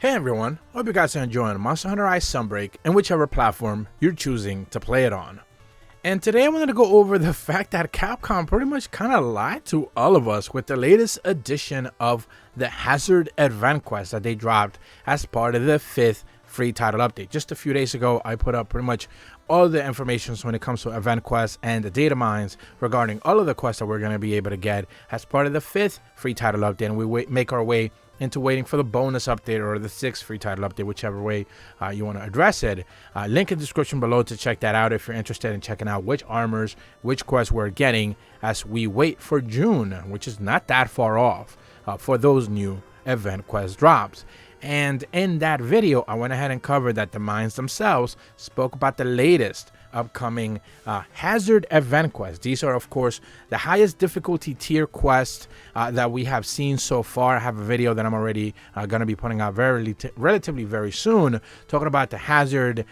Hey everyone, hope you guys are enjoying Monster Hunter Rise Sunbreak in whichever platform you're choosing to play it on. And today I wanted to go over the fact that Capcom pretty much kind of lied to all of us with the latest edition of the Hazard Event Quest that they dropped as part of the 5th free title update. Just a few days ago, I put up pretty much all the information when it comes to event quests and the data mines regarding all of the quests that we're going to be able to get as part of the 5th free title update, and we make our way into waiting for the bonus update or the 6th free title update, whichever way you want to address it. Link in the description below to check that out if you're interested in checking out which armors, which quests we're getting as we wait for June, which is not that far off for those new event quest drops. And in that video, I went ahead and covered that the mines themselves spoke about the latest upcoming Hazard Event quests. These are, of course, the highest difficulty tier quests that we have seen so far. I have a video that I'm already going to be putting out relatively very soon, talking about the Hazard,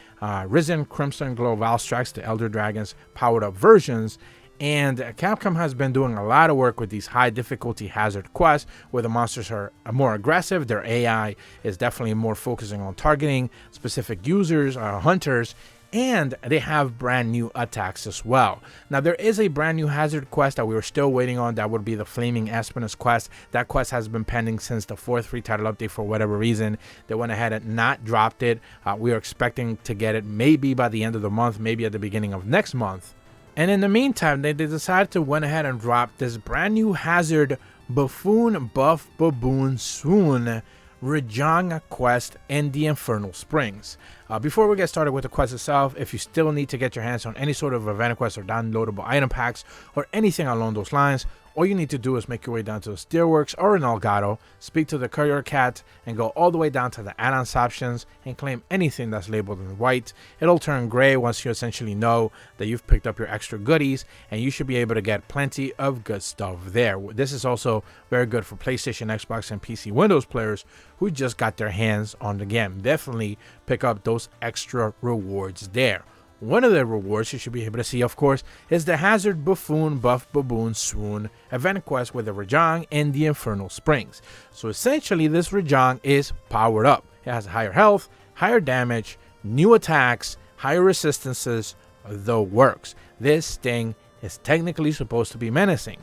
Risen, Crimson, Glow, Valstrax, the Elder Dragons powered up versions. And Capcom has been doing a lot of work with these high difficulty hazard quests where the monsters are more aggressive. Their AI is definitely more focusing on targeting specific users, hunters, and they have brand new attacks as well. Now there is a brand new hazard quest that we were still waiting on. That would be the Flaming Espinus quest. That quest has been pending since the 4th free title update. For whatever reason, they went ahead and not dropped it. We are expecting to get it maybe by the end of the month, maybe at the beginning of next month. And in the meantime, they decided to went ahead and drop this brand new hazard Buffoon Buff Baboon Swoon Rajang quest in the Infernal Springs. Before we get started with the quest itself, if you still need to get your hands on any sort of event quest or downloadable item packs or anything along those lines, all you need to do is make your way down to the Steelworks or in Elgato, speak to the courier cat, and go all the way down to the add-ons options and claim anything that's labeled in white. It'll turn gray once you essentially know that you've picked up your extra goodies, and you should be able to get plenty of good stuff there. This is also very good for PlayStation, Xbox, and PC Windows players who just got their hands on the game. Definitely pick up those extra rewards there. One of the rewards you should be able to see, of course, is the Hazard Buffoon Buff Baboon Swoon event quest with the Rajang in the Infernal Springs. So essentially, this Rajang is powered up. It has higher health, higher damage, new attacks, higher resistances, the works. This thing is technically supposed to be menacing.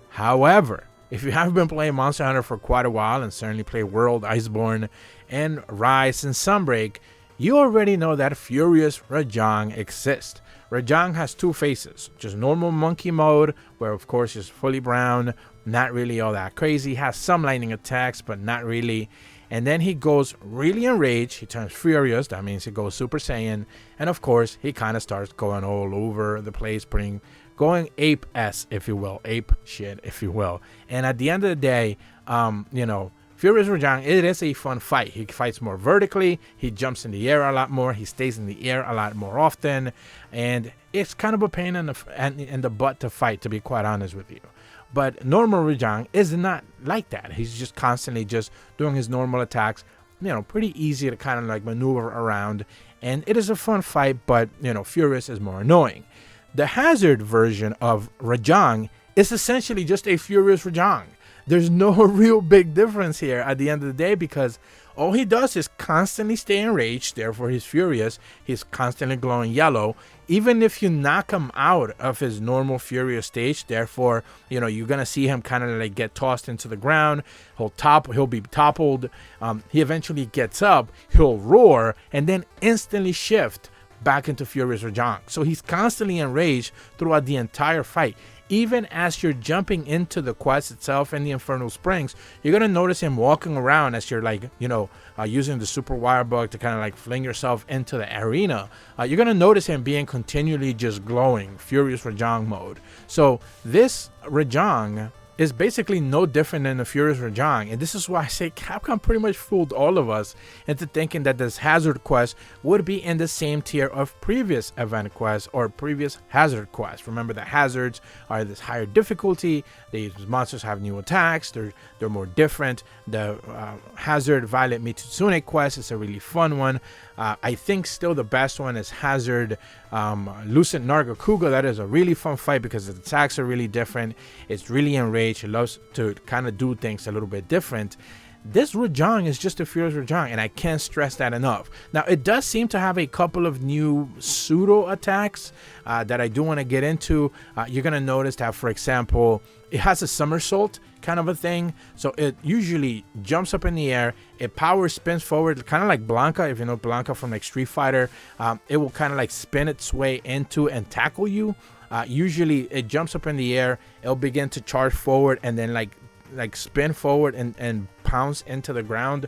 However, if you have been playing Monster Hunter for quite a while and certainly play World, Iceborne, and Rise and Sunbreak, you already know that Furious Rajang exists. Rajang has two faces, just normal monkey mode, where of course he's fully brown, not really all that crazy, has some lightning attacks, but not really. And then he goes really enraged, he turns furious, that means he goes Super Saiyan, and of course he kind of starts going all over the place, going ape-s, if you will, ape shit, if you will. And at the end of the day, Furious Rajang, it is a fun fight. He fights more vertically, he jumps in the air a lot more, he stays in the air a lot more often, and it's kind of a pain in the butt to fight, to be quite honest with you. But normal Rajang is not like that. He's just constantly just doing his normal attacks, pretty easy to kind of like maneuver around, and it is a fun fight, but Furious is more annoying. The Hazard version of Rajang is essentially just a Furious Rajang. There's no real big difference here at the end of the day, because all he does is constantly stay enraged, therefore he's furious, he's constantly glowing yellow. Even if you knock him out of his normal furious stage, therefore, you're going to see him kind of like get tossed into the ground, he'll be toppled, he eventually gets up, he'll roar, and then instantly shift back into Furious Rajang. So he's constantly enraged throughout the entire fight. Even as you're jumping into the quest itself in the Infernal Springs, you're going to notice him walking around as you're using the super wire bug to kind of like fling yourself into the arena. You're going to notice him being continually just glowing, Furious Rajang mode. So this Rajang is basically no different than the Furious Rajang, and this is why I say Capcom pretty much fooled all of us into thinking that this Hazard quest would be in the same tier of previous event quests or previous Hazard quests. Remember, the Hazards are this higher difficulty, these monsters have new attacks, they're more different. The Hazard Violet Mitsune quest is a really fun one. I think still the best one is Hazard Lucent Nargacuga. That is a really fun fight because the attacks are really different. It's really enraged. It loves to kind of do things a little bit different. this Rajang is just a fierce Rajang, and I can't stress that enough. Now, it does seem to have a couple of new pseudo attacks that I do want to get into. You're going to notice that, for example, it has a somersault kind of a thing. So it usually jumps up in the air, it power spins forward, kind of like Blanca. If you know Blanca from like Street Fighter, it will kind of like spin its way into and tackle you. Usually it jumps up in the air, it'll begin to charge forward and then like spin forward and pounce into the ground.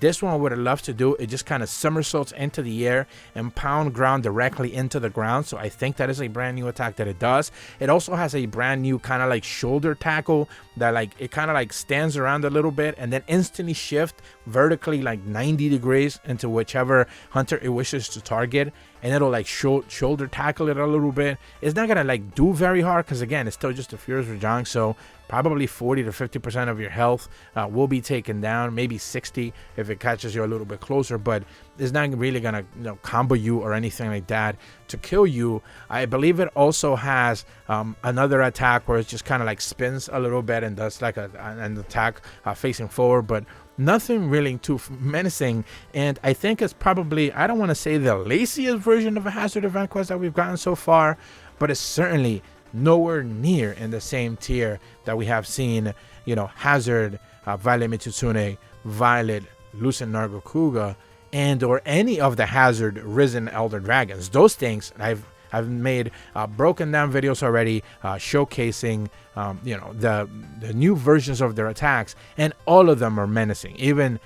This one, what I love to do, it just kind of somersaults into the air and pound ground directly into the ground. So I think that is a brand new attack that it does. It also has a brand new kind of like shoulder tackle that like it kind of like stands around a little bit and then instantly shift vertically like 90 degrees into whichever hunter it wishes to target, and it'll like shoulder tackle it a little bit. It's not gonna like do very hard because again, it's still just a Furious Rajang, so probably 40 to 50% of your health will be taken down, maybe 60 if it catches you a little bit closer, but it's not really gonna combo you or anything like that to kill you. I believe it also has another attack where it just kind of like spins a little bit and does like an attack facing forward, but nothing really too menacing. And I think it's probably, I don't want to say the laziest version of a hazard event quest that we've gotten so far, but it's certainly nowhere near in the same tier that we have seen, Hazard, Violet Mitsune, Violet, Lucent Nargacuga, and or any of the Hazard Risen Elder Dragons. Those things I've made broken down videos already showcasing the new versions of their attacks, and all of them are menacing. Even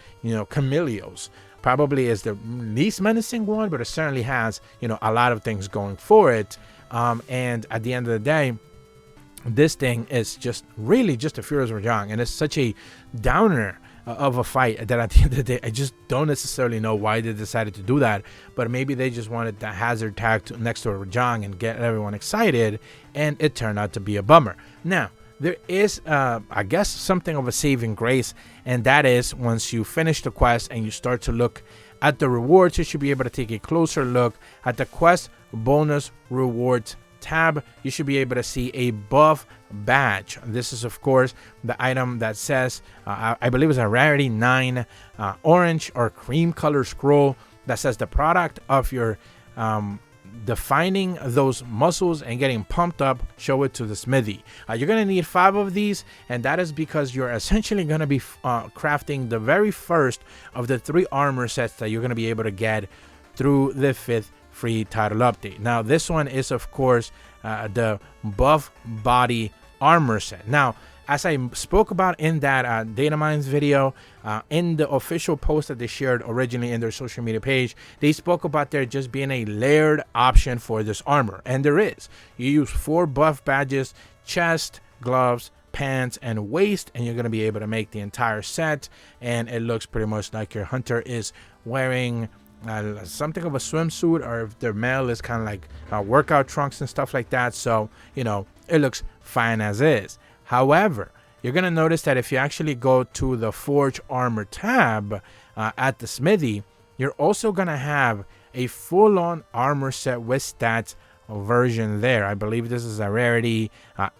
Camilleo's probably is the least menacing one, but it certainly has a lot of things going for it. And at the end of the day, this thing is just really just a Furious Rajang, and it's such a downer of a fight that at the end of the day, I just don't necessarily know why they decided to do that, but maybe they just wanted the hazard tag next to a Rajang and get everyone excited, and it turned out to be a bummer. Now, there is, I guess, something of a saving grace, and that is once you finish the quest and you start to look at the rewards, you should be able to take a closer look at the quest bonus rewards tab. You should be able to see a buff badge. This is of course the item that says I believe it's a rarity 9 orange or cream color scroll that says the product of your defining those muscles and getting pumped up, show it to the smithy. You're going to need 5 of these, and that is because you're essentially going to be crafting the very first of the 3 armor sets that you're going to be able to get through the 5th free title update. Now this one is of course the buff body armor set. Now, as I spoke about in that data mines video, in the official post that they shared originally in their social media page, they spoke about there just being a layered option for this armor, and there is. You use 4 buff badges: chest, gloves, pants, and waist, and you're going to be able to make the entire set, and it looks pretty much like your hunter is wearing something of a swimsuit, or if their male is kind of like workout trunks and stuff like that. So it looks fine as is. However, you're going to notice that if you actually go to the Forge Armor tab at the smithy, you're also going to have a full-on armor set with stats version there. I believe this is a rarity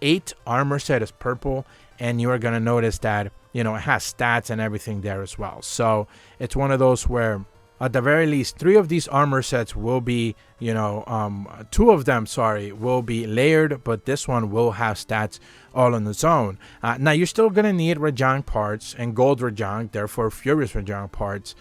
8 armor set, is purple, and you are going to notice that it has stats and everything there as well. So it's one of those where at the very least 3 of these armor sets will be 2 of them will be layered, but this one will have stats all on its own. Now you're still gonna need Rajang parts and gold Rajang, therefore Furious Rajang parts.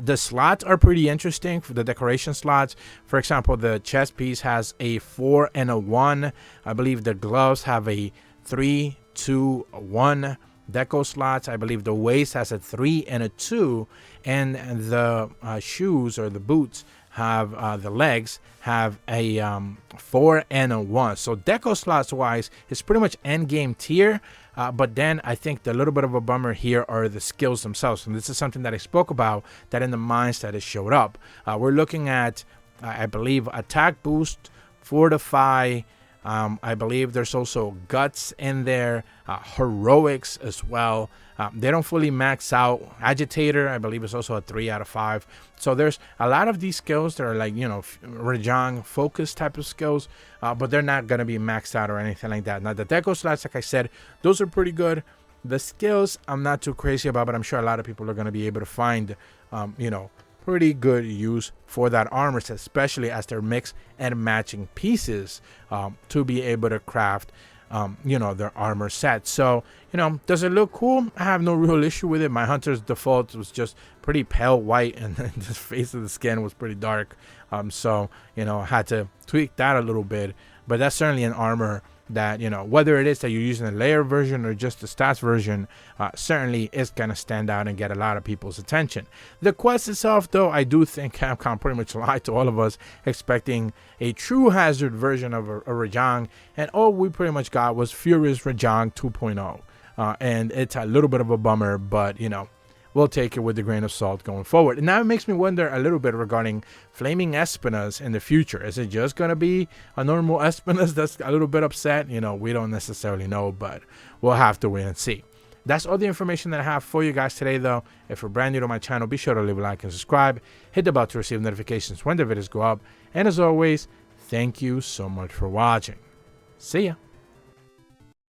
The slots are pretty interesting for the decoration slots. For example, the chest piece has a 4 and a 1. I believe the gloves have a 3, 2, 1 deco slots. I believe the waist has a 3 and a 2, and the shoes or the boots have the legs have a 4 and a 1. So deco slots wise, it's pretty much end game tier. But then I think the little bit of a bummer here are the skills themselves, and this is something that I spoke about that in the mines that it showed up. We're looking at I believe attack boost, fortify. I believe there's also guts in there, heroics as well. They don't fully max out. Agitator, I believe, is also a 3 out of 5. So there's a lot of these skills that are like, Rajang focus type of skills, but they're not going to be maxed out or anything like that. Now, the deco slots, like I said, those are pretty good. The skills I'm not too crazy about, but I'm sure a lot of people are going to be able to find, pretty good use for that armor, especially as they're mixed and matching pieces to be able to craft their armor set. So, does it look cool? I have no real issue with it. My hunter's default was just pretty pale white, and the face of the skin was pretty dark. So, I had to tweak that a little bit. But that's certainly an armor that, whether it is that you're using a layer version or just the stats version, certainly is going to stand out and get a lot of people's attention. The quest itself, though, I do think Capcom pretty much lied to all of us, expecting a true Hazard version of a Rajang, and all we pretty much got was Furious Rajang 2.0. And it's a little bit of a bummer, but, we'll take it with a grain of salt going forward. And now it makes me wonder a little bit regarding Flaming Espinas in the future. Is it just going to be a normal Espinas that's a little bit upset? We don't necessarily know, but we'll have to wait and see. That's all the information that I have for you guys today, though. If you're brand new to my channel, be sure to leave a like and subscribe. Hit the bell to receive notifications when the videos go up. And as always, thank you so much for watching. See ya.